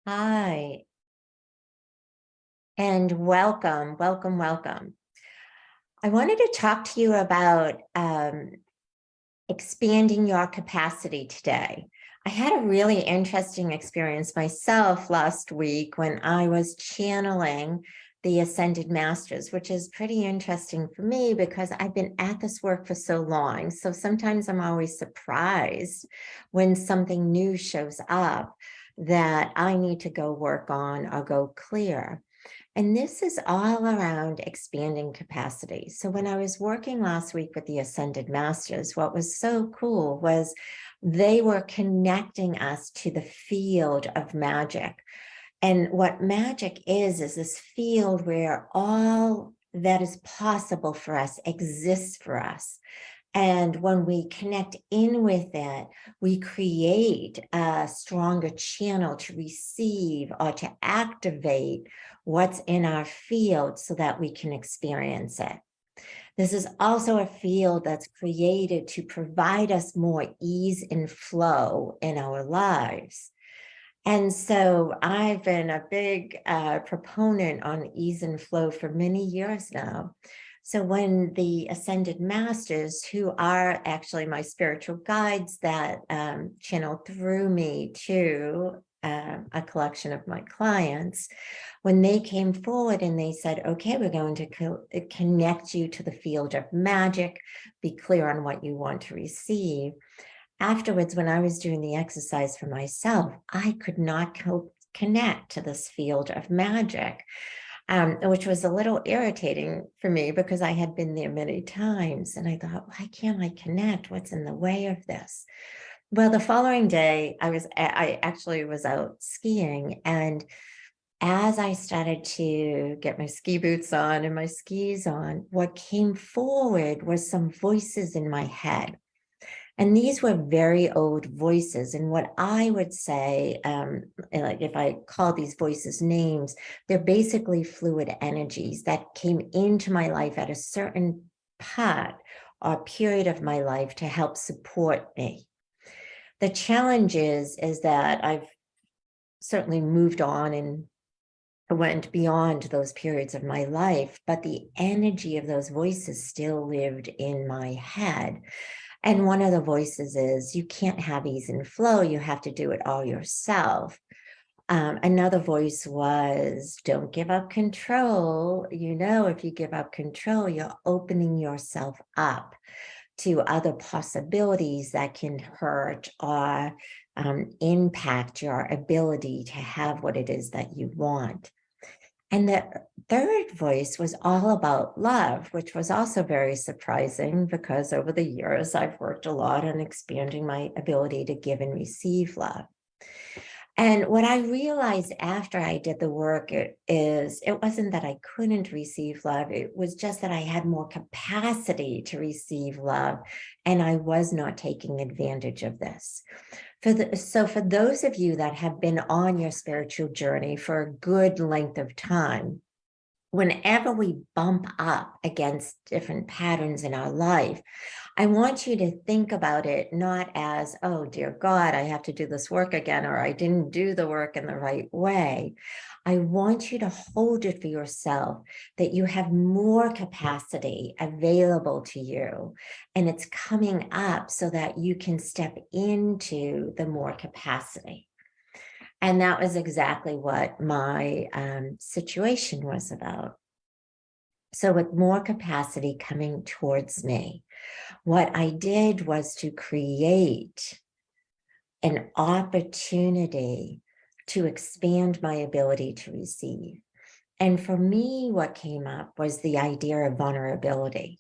Hi, and welcome, welcome, welcome. I wanted to talk to you about expanding your capacity today. I had a really interesting experience myself last week when I was channeling the Ascended Masters, which is pretty interesting for me because I've been at this work for so long. So sometimes I'm always surprised when something new shows up that I need to go work on or go clear. And this is all around expanding capacity. So when I was working last week with the Ascended Masters, what was so cool was they were connecting us to the field of magic. And what magic is this field where all that is possible for us exists for us. And when we connect in with it, we create a stronger channel to receive or to activate what's in our field so that we can experience it. This is also a field that's created to provide us more ease and flow in our lives. And so I've been a big proponent on ease and flow for many years now. So when the Ascended Masters, who are actually my spiritual guides that channel through me to a collection of my clients, when they came forward and they said, okay, we're going to connect you to the field of magic, be clear on what you want to receive. Afterwards, when I was doing the exercise for myself, I could not connect to this field of magic. Which was a little irritating for me because I had been there many times. And I thought, why can't I connect? What's in the way of this? Well, the following day, I actually was out skiing. And as I started to get my ski boots on and my skis on, what came forward was some voices in my head. And these were very old voices. And what I would say, like if I call these voices names, they're basically fluid energies that came into my life at a certain part or period of my life to help support me. The challenge is that I've certainly moved on and went beyond those periods of my life, but the energy of those voices still lived in my head. And one of the voices is, you can't have ease and flow, you have to do it all yourself. Another voice was, don't give up control. You know, if you give up control, you're opening yourself up to other possibilities that can hurt or impact your ability to have what it is that you want. And the third voice was all about love, which was also very surprising because over the years, I've worked a lot on expanding my ability to give and receive love. And what I realized after I did the work it wasn't that I couldn't receive love. It was just that I had more capacity to receive love, and I was not taking advantage of this. So for those of you that have been on your spiritual journey for a good length of time, whenever we bump up against different patterns in our life, I want you to think about it not as, oh, dear God, I have to do this work again, or I didn't do the work in the right way. I want you to hold it for yourself that you have more capacity available to you, and it's coming up so that you can step into the more capacity. And that was exactly what my situation was about. So with more capacity coming towards me, what I did was to create an opportunity to expand my ability to receive. And for me, what came up was the idea of vulnerability.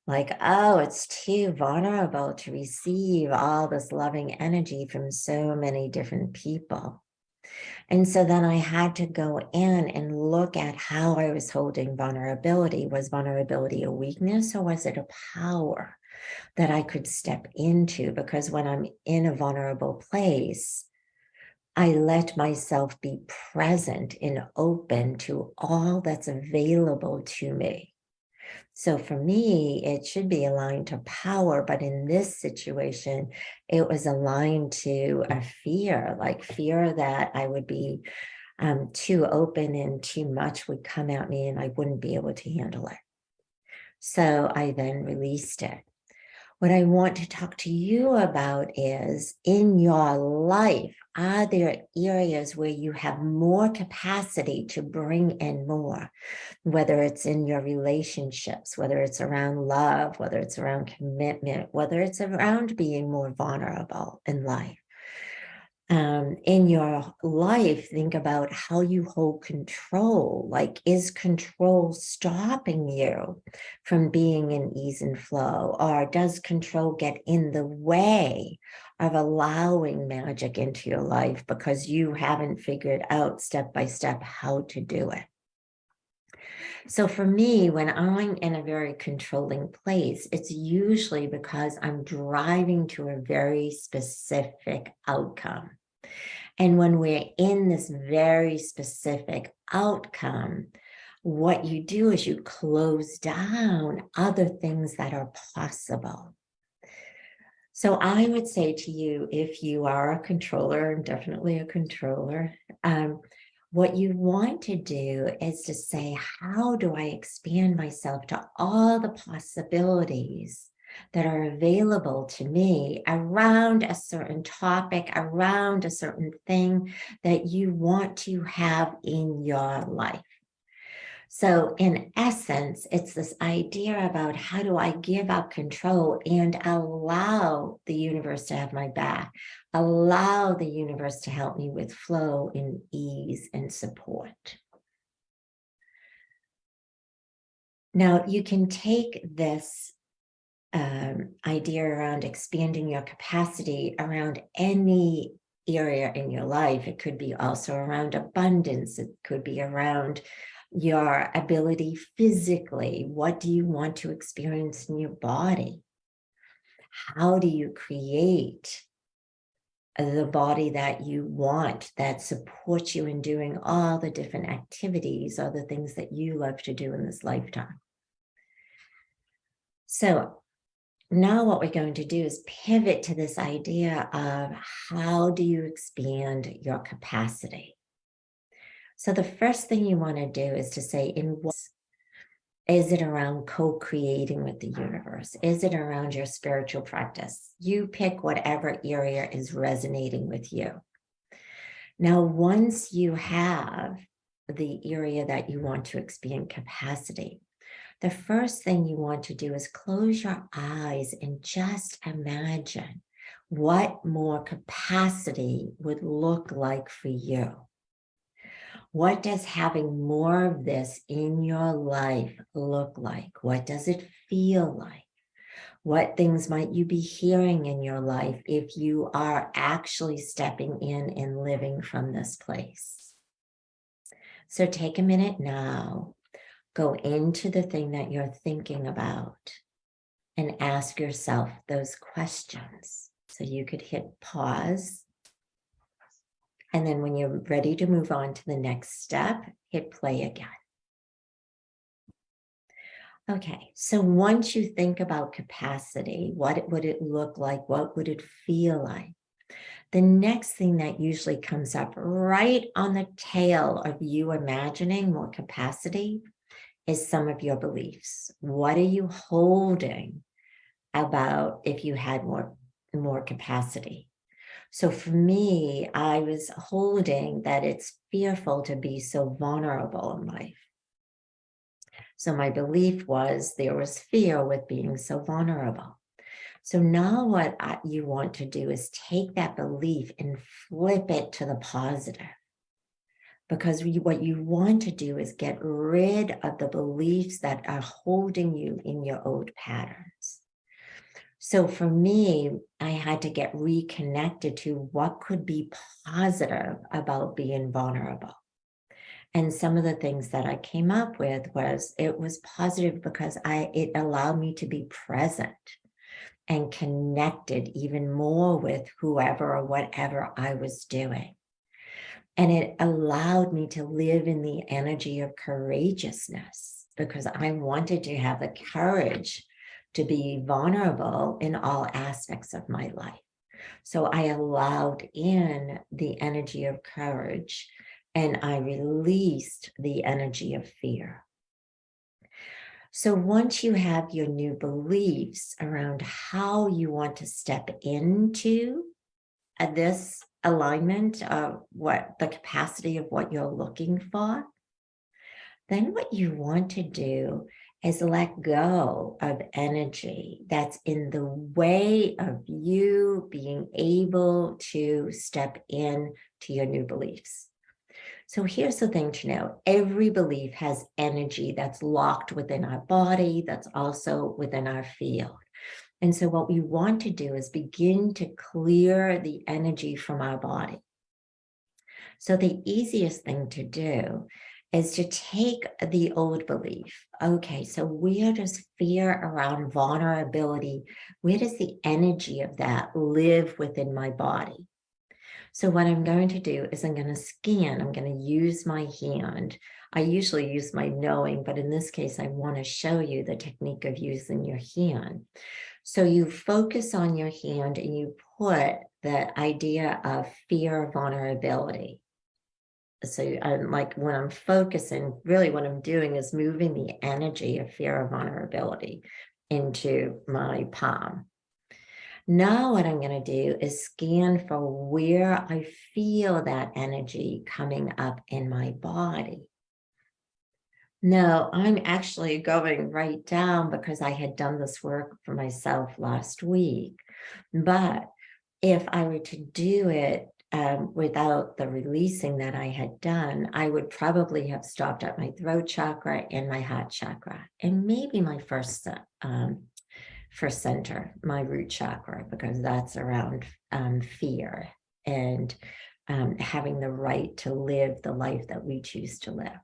Like, oh, it's too vulnerable to receive all this loving energy from so many different people. And so then I had to go in and look at how I was holding vulnerability. Was vulnerability a weakness, or was it a power that I could step into? Because when I'm in a vulnerable place, I let myself be present and open to all that's available to me. So for me, it should be aligned to power, but in this situation, it was aligned to a fear, like fear that I would be too open and too much would come at me and I wouldn't be able to handle it. So I then released it. What I want to talk to you about is, in your life, are there areas where you have more capacity to bring in more, whether it's in your relationships, whether it's around love, whether it's around commitment, whether it's around being more vulnerable in life? In your life, think about how you hold control. Like, is control stopping you from being in ease and flow? Or does control get in the way of allowing magic into your life because you haven't figured out step by step how to do it? So for me, when I'm in a very controlling place, it's usually because I'm driving to a very specific outcome. And when we're in this very specific outcome, what you do is you close down other things that are possible. So I would say to you, if you are a controller, definitely a controller, what you want to do is to say, how do I expand myself to all the possibilities that are available to me around a certain topic, around a certain thing that you want to have in your life? So in essence, it's this idea about how do I give up control and allow the universe to have my back, allow the universe to help me with flow and ease and support. Now, you can take this idea around expanding your capacity around any area in your life. It could be also around abundance. It could be around your ability physically. What do you want to experience in your body? How do you create the body that you want, that supports you in doing all the different activities, all the things that you love to do in this lifetime? So now what we're going to do is pivot to this idea of how do you expand your capacity? So the first thing you want to do is to say, is it around co-creating with the universe? Is it around your spiritual practice? You pick whatever area is resonating with you. Now, once you have the area that you want to expand capacity, the first thing you want to do is close your eyes and just imagine what more capacity would look like for you. What does having more of this in your life look like? What does it feel like? What things might you be hearing in your life if you are actually stepping in and living from this place? So take a minute now, go into the thing that you're thinking about and ask yourself those questions. So you could hit pause. And then when you're ready to move on to the next step, hit play again. Okay, so once you think about capacity, what would it look like? What would it feel like? The next thing that usually comes up right on the tail of you imagining more capacity is some of your beliefs. What are you holding about if you had more capacity? So for me, I was holding that it's fearful to be so vulnerable in life. So my belief was there was fear with being so vulnerable. So now what you want to do is take that belief and flip it to the positive. Because what you want to do is get rid of the beliefs that are holding you in your old patterns. So for me, I had to get reconnected to what could be positive about being vulnerable. And some of the things that I came up with was it was positive because it allowed me to be present and connected even more with whoever or whatever I was doing. And it allowed me to live in the energy of courageousness because I wanted to have the courage to be vulnerable in all aspects of my life. So I allowed in the energy of courage and I released the energy of fear. So once you have your new beliefs around how you want to step into this alignment of what the capacity of what you're looking for, then what you want to do is let go of energy that's in the way of you being able to step in to your new beliefs. So here's the thing to know. Every belief has energy that's locked within our body, that's also within our field. And so what we want to do is begin to clear the energy from our body. So the easiest thing to do is to take the old belief. Okay, so where does fear around vulnerability, where does the energy of that live within my body? So what I'm going to do is I'm going to scan, I'm going to use my hand. I usually use my knowing, but in this case, I want to show you the technique of using your hand. So you focus on your hand and you put the idea of fear, vulnerability. So I'm like, when I'm focusing, really what I'm doing is moving the energy of fear or vulnerability into my palm. Now what I'm going to do is scan for where I feel that energy coming up in my body. No, I'm actually going right down because I had done this work for myself last week. But if I were to do it without the releasing that I had done, I would probably have stopped at my throat chakra and my heart chakra, and maybe my first center, my root chakra, because that's around fear and having the right to live the life that we choose to live.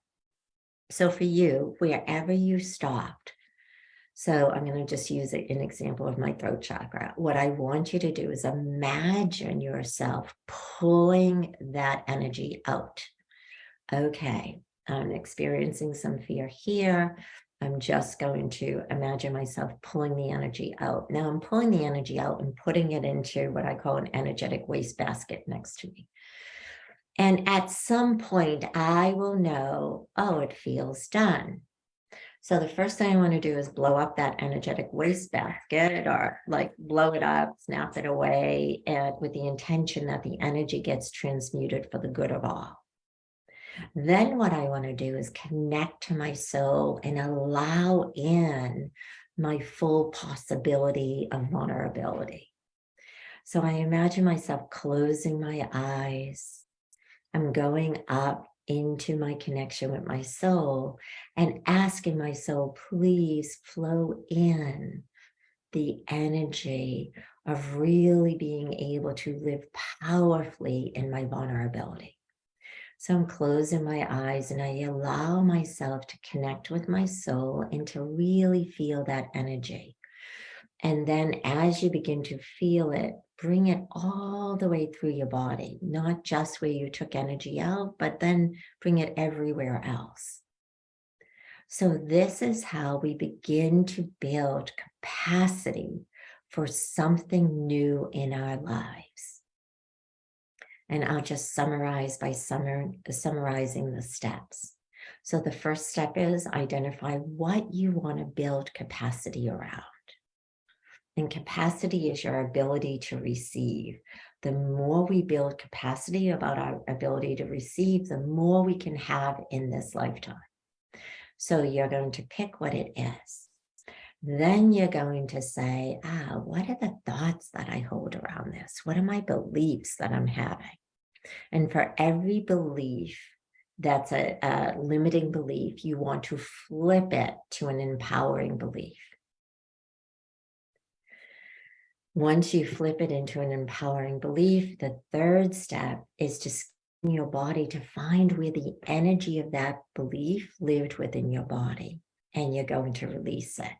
So for you, wherever you stopped, so I'm going to just use an example of my throat chakra. What I want you to do is imagine yourself pulling that energy out. Okay, I'm experiencing some fear here. I'm just going to imagine myself pulling the energy out. Now I'm pulling the energy out and putting it into what I call an energetic wastebasket next to me. And at some point, I will know, oh, it feels done. So the first thing I want to do is blow up that energetic wastebasket, or like blow it up, snap it away, and with the intention that the energy gets transmuted for the good of all. Then what I want to do is connect to my soul and allow in my full possibility of vulnerability. So I imagine myself closing my eyes. I'm going up into my connection with my soul and asking my soul, please flow in the energy of really being able to live powerfully in my vulnerability. So I'm closing my eyes and I allow myself to connect with my soul and to really feel that energy. And then as you begin to feel it, bring it all the way through your body, not just where you took energy out, but then bring it everywhere else. So this is how we begin to build capacity for something new in our lives. And I'll just summarize by summarizing the steps. So the first step is identify what you want to build capacity around. And capacity is your ability to receive. The more we build capacity about our ability to receive, the more we can have in this lifetime. So you're going to pick what it is. Then you're going to say, what are the thoughts that I hold around this? What are my beliefs that I'm having? And for every belief that's a limiting belief, you want to flip it to an empowering belief. Once you flip it into an empowering belief, the third step is to scan your body to find where the energy of that belief lived within your body, and you're going to release it.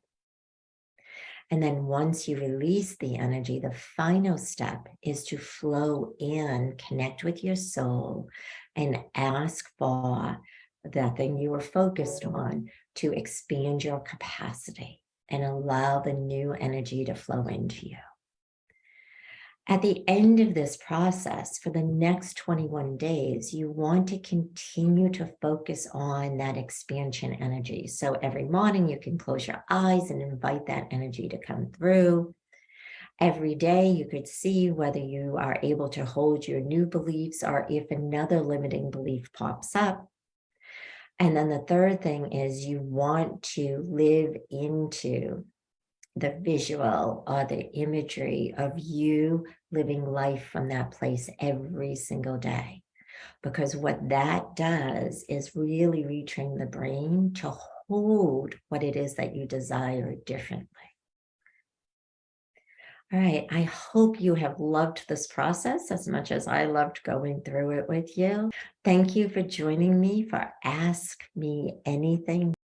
And then once you release the energy, the final step is to flow in, connect with your soul, and ask for that thing you were focused on to expand your capacity and allow the new energy to flow into you. At the end of this process, for the next 21 days, you want to continue to focus on that expansion energy. So every morning you can close your eyes and invite that energy to come through. Every day you could see whether you are able to hold your new beliefs or if another limiting belief pops up. And then the third thing is you want to live into the visual or the imagery of you living life from that place every single day. Because what that does is really retrain the brain to hold what it is that you desire differently. All right, I hope you have loved this process as much as I loved going through it with you. Thank you for joining me for Ask Me Anything.